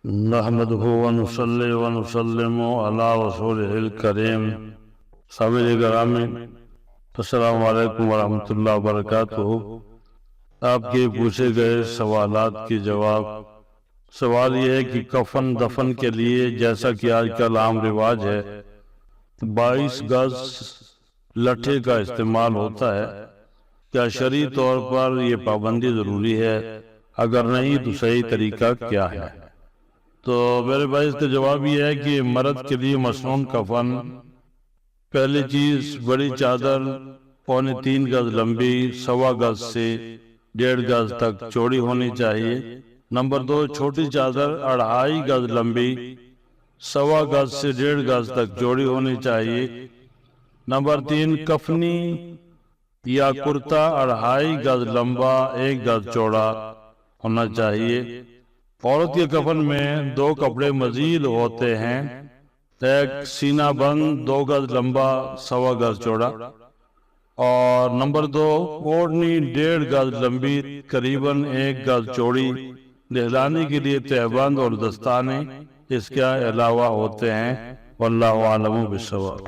نحمده ونصلي ونسلم على رسوله الكريم سامعین گرامی السلام علیکم ورحمۃ اللہ وبرکاتہ۔ آپ کے پوچھے گئے سوالات کی جواب۔ سوال یہ ہے کہ کفن دفن کے لیے جیسا کہ آج کل عام رواج ہے 22 گز لٹھے کا استعمال ہوتا ہے، کیا شرعی طور پر یہ پابندی ضروری ہے؟ اگر نہیں تو صحیح طریقہ کیا ہے؟ تو میرے بھائی اس کا جواب یہ ہے کہ مرد کے لیے مصنون کفن پہلی چیز بڑی چادر 3.25 گز لمبی 1.25 گز سے 1.5 گز تک چوڑی ہونی چاہیے۔ نمبر 2 چھوٹی چادر 2.5 گز لمبی 1.25 گز سے 1.5 گز تک چوڑی ہونی چاہیے۔ نمبر 3 کفنی یا کرتا 2.5 گز لمبا 1 گز چوڑا ہونا چاہیے۔ عورت کے کفن میں 2 کپڑے مزید ہوتے ہیں، ایک سینہ بند 2 گز لمبا 1.25 گز چوڑا، اور نمبر 2 اوڑھنی 1.5 گز لمبی قریباً 1 گز چوڑی نہلانے کے لیے تہبند اور دستانے اس کے علاوہ ہوتے ہیں۔ واللہ اعلم بالصواب۔